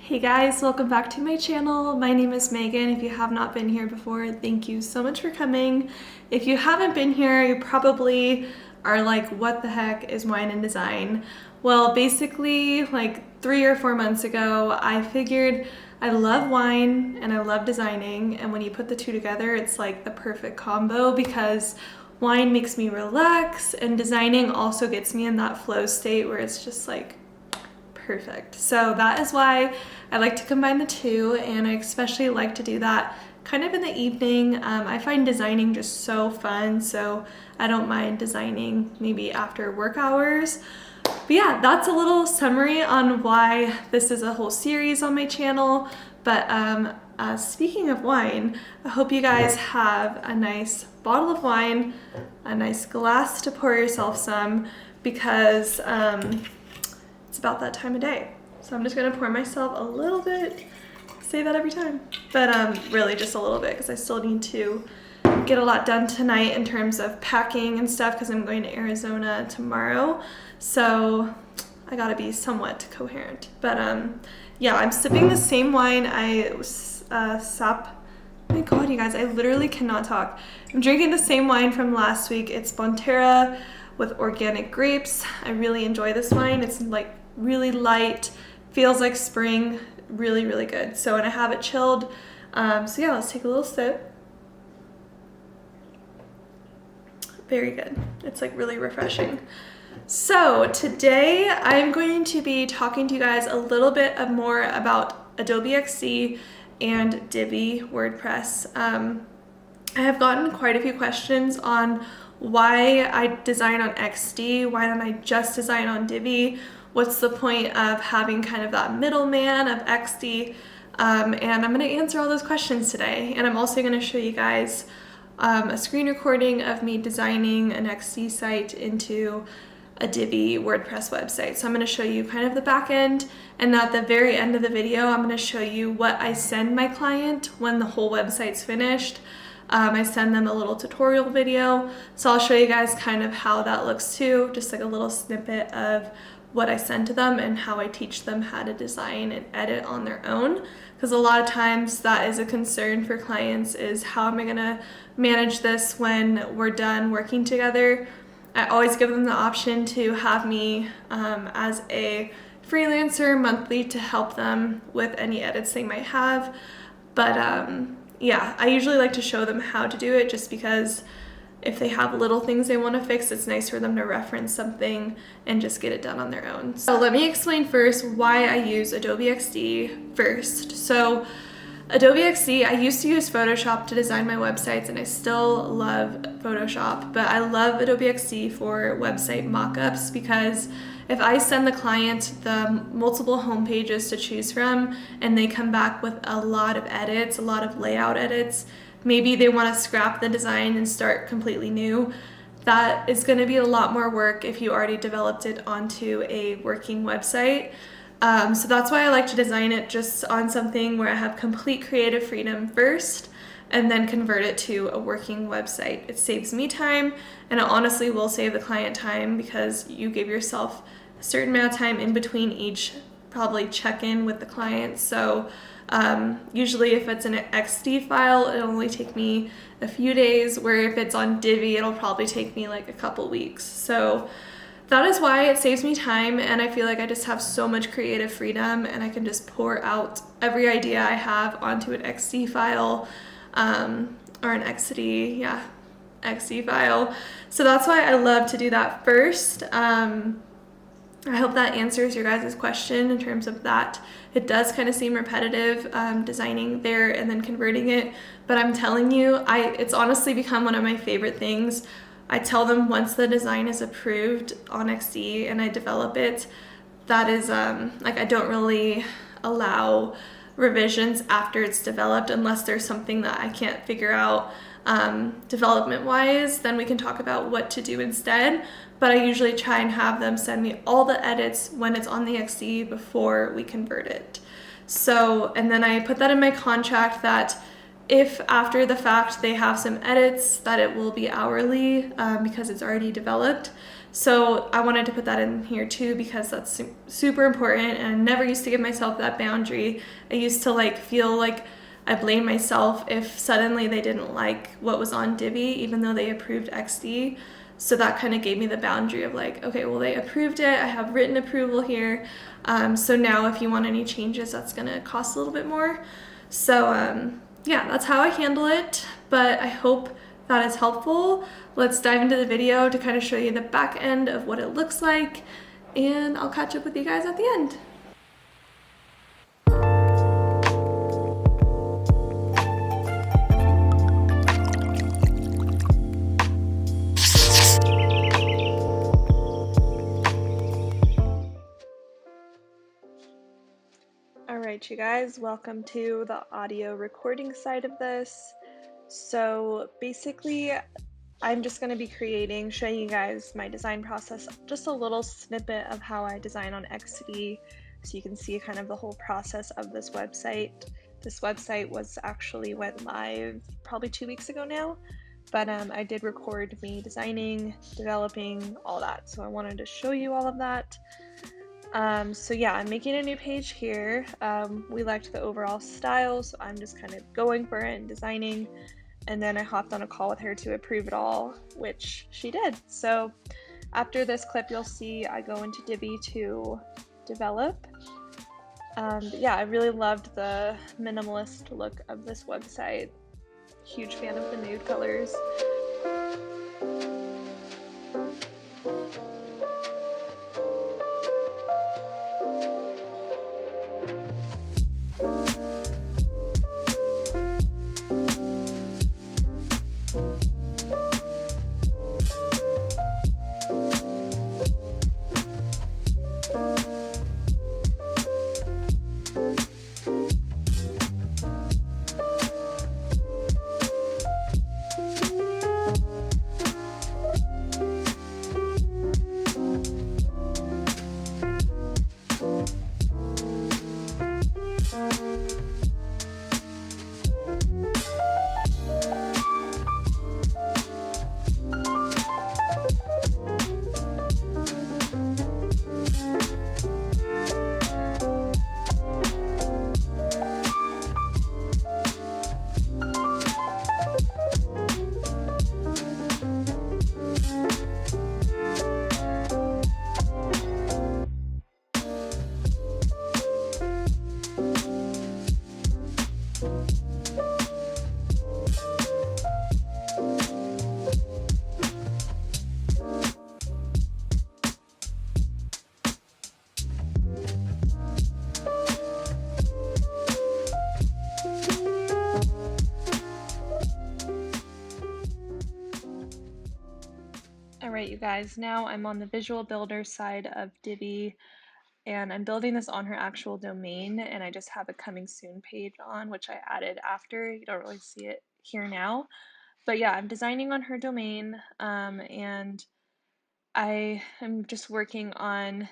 Hey guys, welcome back to my channel. My name is Megan. If you have not been here before, thank you so much for coming. If you haven't been here, you probably are like, what the heck is wine and design? Well, basically like 3 or 4 months ago, I figured I love wine and I love designing, and when you put the two together, it's like the perfect combo because wine makes me relax and designing also gets me in that flow state where it's just like perfect. So that is why I like to combine the two, and I especially like to do that kind of in the evening. I find designing just so fun, so I don't mind designing maybe after work hours. But yeah, that's a little summary on why this is a whole series on my channel. But speaking of wine, I hope you guys have a nice bottle of wine, a nice glass to pour yourself some, because it's about that time of day. So I'm just gonna pour myself a little bit, say that every time, but really just a little bit because I still need to get a lot done tonight in terms of packing and stuff because I'm going to Arizona tomorrow. So I gotta be somewhat coherent. But yeah, I'm sipping the same wine my God, you guys, I literally cannot talk. I'm drinking the same wine from last week. It's Bonterra with organic grapes. I really enjoy this wine. It's like really light, feels like spring, really, really good. So, and I have it chilled. So yeah, let's take a little sip. Very good. It's like really refreshing. So today I'm going to be talking to you guys a little bit more about Adobe XD and Divi WordPress. I have gotten quite a few questions on why I design on XD, why don't I just design on Divi? What's the point of having kind of that middleman of XD? And I'm going to answer all those questions today. And I'm also going to show you guys a screen recording of me designing an XD site into a Divi WordPress website. So I'm going to show you kind of the back end, and at the very end of the video, I'm going to show you what I send my client when the whole website's finished. I send them a little tutorial video, so I'll show you guys kind of how that looks too, just like a little snippet of what I send to them and how I teach them how to design and edit on their own, because a lot of times that is a concern for clients, is how am I going to manage this when we're done working together. I always give them the option to have me as a freelancer monthly to help them with any edits they might have, but yeah, I usually like to show them how to do it just because if they have little things they want to fix, it's nice for them to reference something and just get it done on their own. So let me explain first why I use Adobe XD first. So Adobe XD, I used to use Photoshop to design my websites, and I still love Photoshop, but I love Adobe XD for website mockups, because if I send the client the multiple home pages to choose from and they come back with a lot of edits, a lot of layout edits, maybe they want to scrap the design and start completely new, that is going to be a lot more work if you already developed it onto a working website. So that's why I like to design it just on something where I have complete creative freedom first, and then convert it to a working website. It saves me time, and it honestly will save the client time, because you give yourself a certain amount of time in between each probably check-in with the client. So usually if it's an XD file, it'll only take me a few days, where if it's on Divi, it'll probably take me like a couple weeks. So that is why it saves me time, and I feel like I just have so much creative freedom, and I can just pour out every idea I have onto an XD file, or an XD file. So that's why I love to do that first. I hope that answers your guys' question in terms of that. It does kind of seem repetitive, designing there and then converting it, but I'm telling you, it's honestly become one of my favorite things. I tell them once the design is approved on XD and I develop it, that is like, I don't really allow revisions after it's developed unless there's something that I can't figure out development wise. Then we can talk about what to do instead, but I usually try and have them send me all the edits when it's on the XD before we convert it. So, and then I put that in my contract that if after the fact they have some edits, that it will be hourly because it's already developed. So I wanted to put that in here too because that's super important, and I never used to give myself that boundary. I used to like feel like I blamed myself if suddenly they didn't like what was on Divi, even though they approved XD. So that kind of gave me the boundary of like, okay, well, they approved it. I have written approval here. So now if you want any changes, that's going to cost a little bit more. So yeah, that's how I handle it. But I hope that is helpful. Let's dive into the video to kind of show you the back end of what it looks like. And I'll catch up with you guys at the end. Alright, you guys, welcome to the audio recording side of this. So basically, I'm just going to be showing you guys my design process, just a little snippet of how I design on XD, so you can see kind of the whole process of this website. This website went live probably 2 weeks ago now, but I did record me designing, developing, all that. So I wanted to show you all of that. So yeah, I'm making a new page here. We liked the overall style, so I'm just kind of going for it and designing. And then I hopped on a call with her to approve it all, which she did. So after this clip, you'll see I go into Divi to develop. But yeah, I really loved the minimalist look of this website. Huge fan of the nude colors. Alright, you guys, now I'm on the visual builder side of Divi, and I'm building this on her actual domain, and I just have a coming soon page on, which I added after. You don't really see it here now. But yeah, I'm designing on her domain, and I am just working on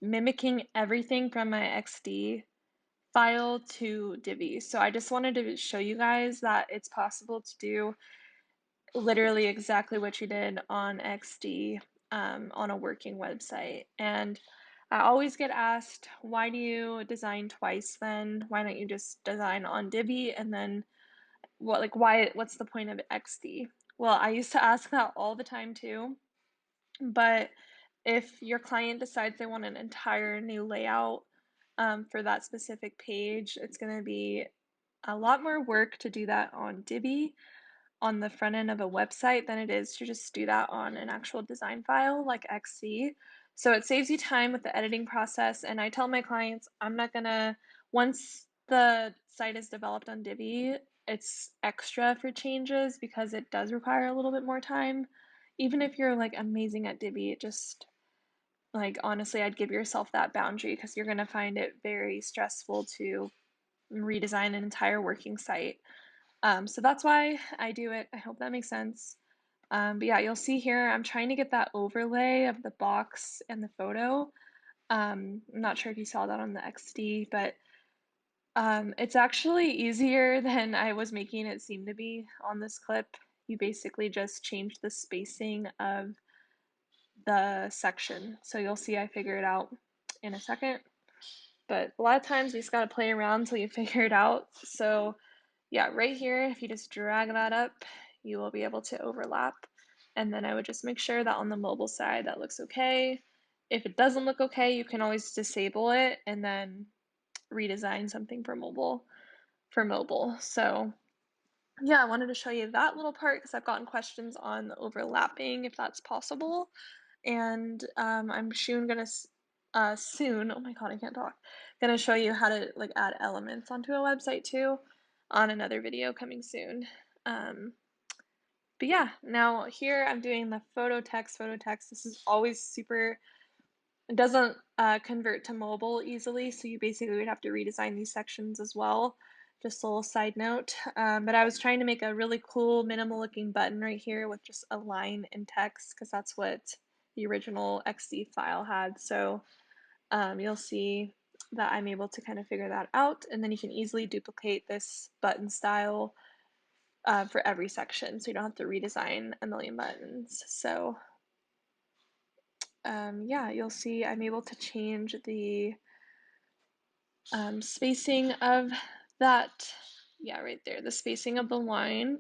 mimicking everything from my XD file to Divi. So I just wanted to show you guys that it's possible to do literally exactly what you did on XD on a working website. And I always get asked, why do you design twice then? Why don't you just design on Divi and then what's the point of XD? Well, I used to ask that all the time too, but if your client decides they want an entire new layout for that specific page, it's going to be a lot more work to do that on Divi on the front end of a website than it is to just do that on an actual design file like XC. So it saves you time with the editing process. And I tell my clients, I'm not gonna, once the site is developed on Divi, it's extra for changes because it does require a little bit more time. Even if you're like amazing at Divi, it just, like, honestly, I'd give yourself that boundary because you're gonna find it very stressful to redesign an entire working site. So that's why I do it. I hope that makes sense. But yeah, you'll see here, I'm trying to get that overlay of the box and the photo. I'm not sure if you saw that on the XD, but it's actually easier than I was making it seem to be on this clip. You basically just change the spacing of the section. So you'll see I figure it out in a second. But a lot of times you just got to play around until you figure it out. So yeah, right here, if you just drag that up, you will be able to overlap. And then I would just make sure that on the mobile side that looks okay. If it doesn't look okay, you can always disable it and then redesign something for mobile. So yeah, I wanted to show you that little part because I've gotten questions on the overlapping, if that's possible. And I'm soon, oh my god, I can't talk, gonna show you how to like add elements onto a website too on another video coming soon. But yeah, now here I'm doing the photo text. This is always super, it doesn't convert to mobile easily, so you basically would have to redesign these sections as well. Just a little side note. But I was trying to make a really cool minimal looking button right here with just a line and text because that's what the original XD file had. So you'll see that I'm able to kind of figure that out, and then you can easily duplicate this button style for every section, so you don't have to redesign a million buttons. So yeah, you'll see I'm able to change the spacing of that, yeah, right there, the spacing of the line,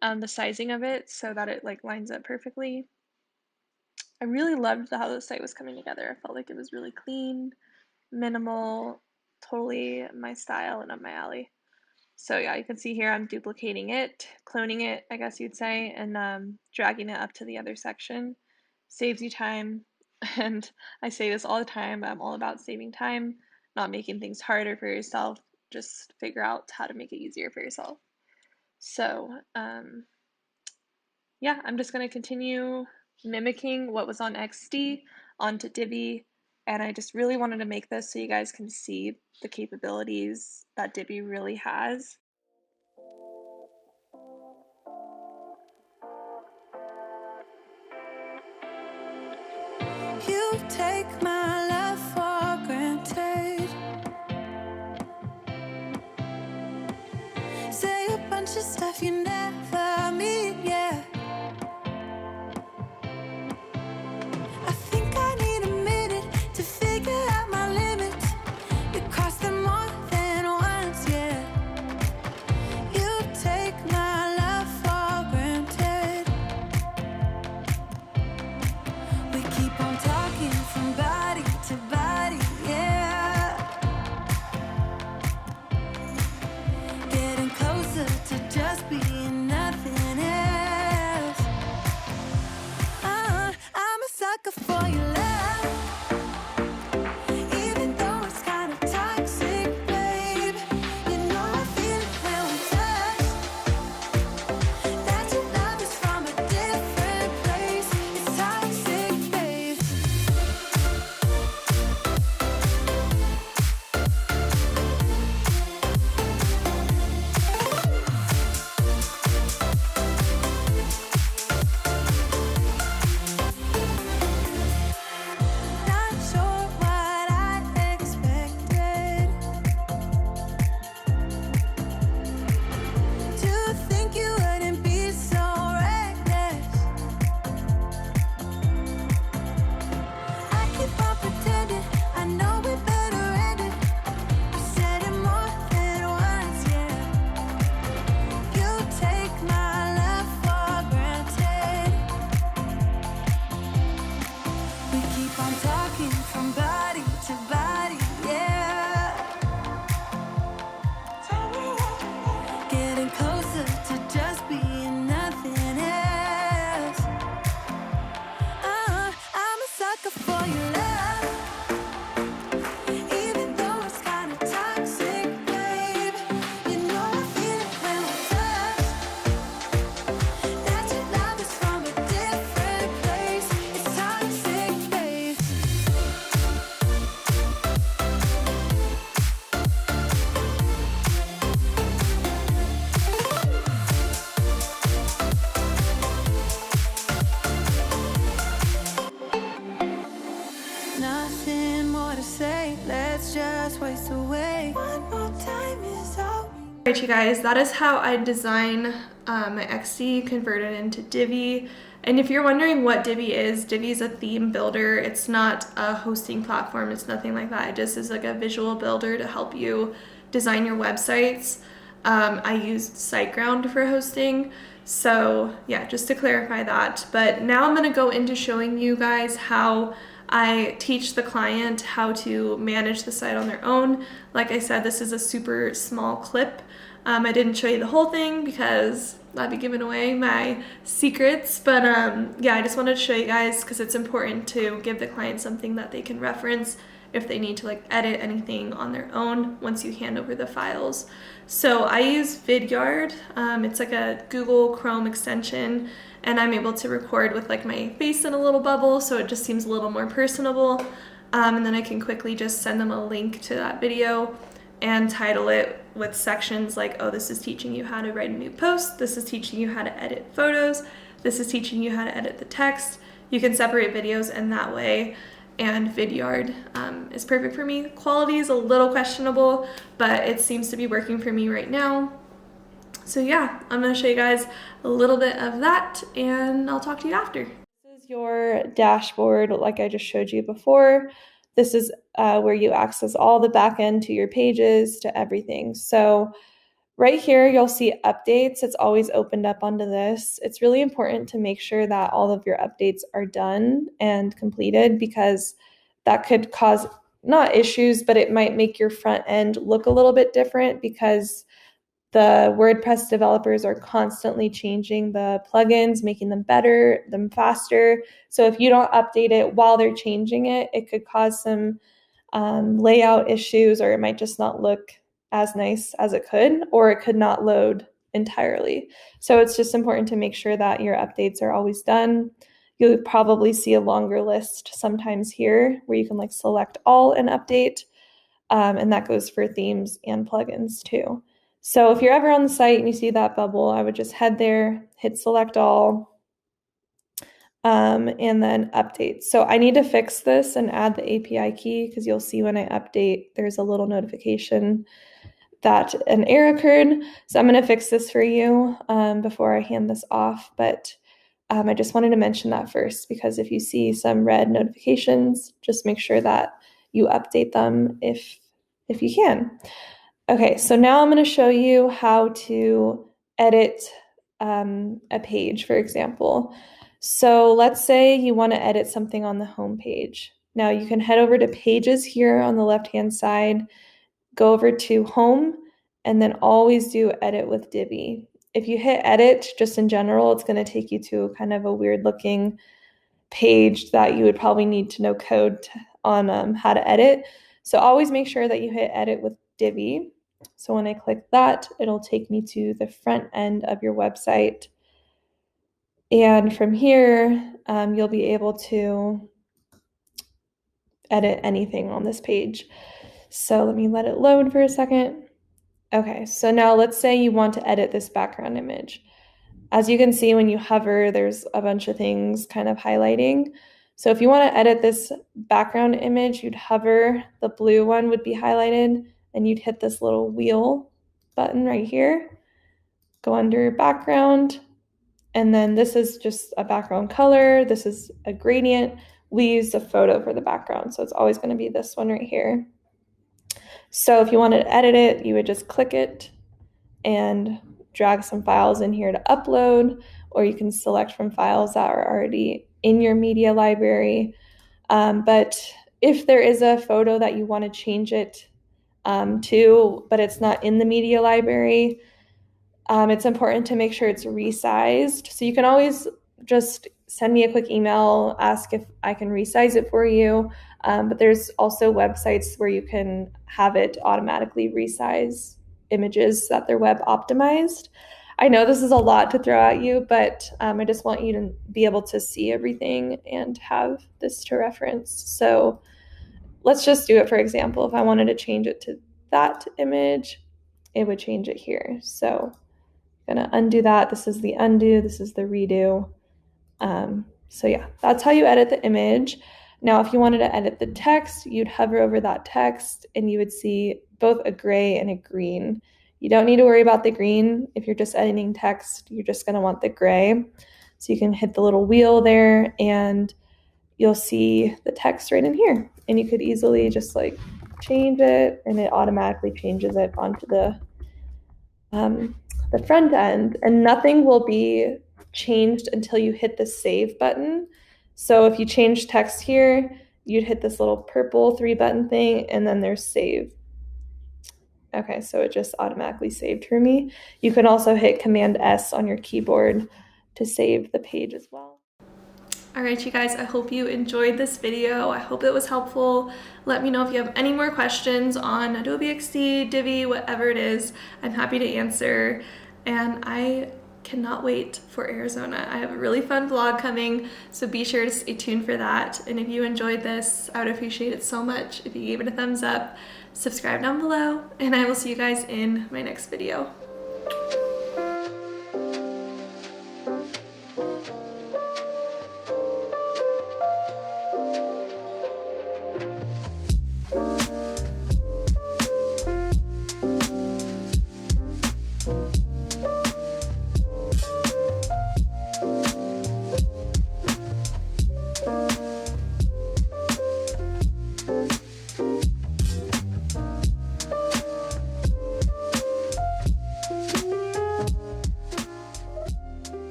the sizing of it so that it like lines up perfectly. I really loved how the site was coming together. I felt like it was really clean, minimal, totally my style and up my alley. So yeah, you can see here I'm duplicating it, cloning it, I guess you'd say, and dragging it up to the other section. Saves you time, and I say this all the time, I'm all about saving time, not making things harder for yourself. Just figure out how to make it easier for yourself. So yeah, I'm just going to continue mimicking what was on XD onto Divi, and I just really wanted to make this so you guys can see the capabilities that Divi really has. You take my love for granted. Say a bunch of stuff you never mean, yeah. I think I need a minute to figure out my limits. You cross them more than once, yeah. You take my love for granted. We keep on talking from body to body, yeah. Getting closer to just being nothing else. I'm a sucker for your love, even though it's kind of toxic, babe. You know I feel it when we touch, that your love is from a different place. It's toxic, babe. Not sure what I expected. To think you wouldn't be so reckless. I keep on pretending I know we better end it. I said it more than once, yeah. You take my love for granted. We keep on talking from body to body, yeah. Getting closer to just being nothing else. I'm a sucker for your love, even though it's kind of toxic, babe. You know I feel it when we touch, that your love is from a different place. It's toxic, babe. Nothing more to say, let's just waste away. One more time is all. Alright, you guys, that is how I design my XD converted into Divi. And if you're wondering what Divi is a theme builder. It's not a hosting platform. It's nothing like that. It just is like a visual builder to help you design your websites. I used SiteGround for hosting. So yeah, just to clarify that. But now I'm going to go into showing you guys how I teach the client how to manage the site on their own. Like I said, this is a super small clip. I didn't show you the whole thing because I'd be giving away my secrets, but yeah, I just wanted to show you guys because it's important to give the client something that they can reference if they need to like edit anything on their own once you hand over the files. So I use Vidyard. It's like a Google Chrome extension, and I'm able to record with like my face in a little bubble, so it just seems a little more personable. And then I can quickly just send them a link to that video and title it with sections like, oh, this is teaching you how to write a new post, this is teaching you how to edit photos, this is teaching you how to edit the text. You can separate videos in that way, and Vidyard is perfect for me. Quality is a little questionable, but it seems to be working for me right now. So yeah, I'm gonna show you guys a little bit of that, and I'll talk to you after. This is your dashboard like I just showed you before. This is where you access all the back end to your pages, to everything. So right here, you'll see updates. It's always opened up onto this. It's really important to make sure that all of your updates are done and completed, because that could cause not issues, but it might make your front end look a little bit different, because the WordPress developers are constantly changing the plugins, making them better, them faster. So if you don't update it while they're changing it, it could cause some layout issues, or it might just not look as nice as it could, or it could not load entirely. So it's just important to make sure that your updates are always done. You'll probably see a longer list sometimes here where you can like select all and update. And that goes for themes and plugins too. So if you're ever on the site and you see that bubble, I would just head there, hit select all, and then update. So I need to fix this and add the API key, because you'll see when I update, there's a little notification that an error occurred. So I'm going to fix this for you before I hand this off. But I just wanted to mention that first, because if you see some red notifications, just make sure that you update them if you can. Okay, so now I'm going to show you how to edit a page, for example. So let's say you want to edit something on the home page. Now you can head over to Pages here on the left-hand side, go over to Home, and then always do Edit with Divi. If you hit Edit, just in general, it's going to take you to kind of a weird-looking page that you would probably need to know code on how to edit. So always make sure that you hit Edit with Divi. So when I click that, it'll take me to the front end of your website. And from here, you'll be able to edit anything on this page. So let me let it load for a second. Okay, so now let's say you want to edit this background image. As you can see, when you hover, there's a bunch of things kind of highlighting. So if you want to edit this background image, you'd hover, the blue one would be highlighted, and you'd hit this little wheel button right here, go under background, and then this is just a background color. This is a gradient. We use a photo for the background, so it's always going to be this one right here. So if you wanted to edit it, you would just click it and drag some files in here to upload, or you can select from files that are already in your media library. But if there is a photo that you want to change it to, but it's not in the media library, it's important to make sure it's resized. So you can always just send me a quick email, ask if I can resize it for you. But there's also websites where you can have it automatically resize images so that they're web optimized. I know this is a lot to throw at you, but I just want you to be able to see everything and have this to reference. So let's just do it. For example, if I wanted to change it to that image, it would change it here. So I'm gonna undo that. This is the undo, this is the redo. So yeah, that's how you edit the image. Now, if you wanted to edit the text, you'd hover over that text and you would see both a gray and a green. You don't need to worry about the green. If you're just editing text, you're just gonna want the gray. So you can hit the little wheel there and you'll see the text right in here. And you could easily just like change it and it automatically changes it onto the front end, and nothing will be changed until you hit the save button. So if you change text here, you'd hit this little purple 3-button thing and then there's save. Okay, so it just automatically saved for me. You can also hit Command S on your keyboard to save the page as well. All right, you guys, I hope you enjoyed this video. I hope it was helpful. Let me know if you have any more questions on Adobe XD, Divi, whatever it is. I'm happy to answer. And I cannot wait for Arizona. I have a really fun vlog coming, so be sure to stay tuned for that. And if you enjoyed this, I would appreciate it so much if you gave it a thumbs up, subscribe down below, and I will see you guys in my next video.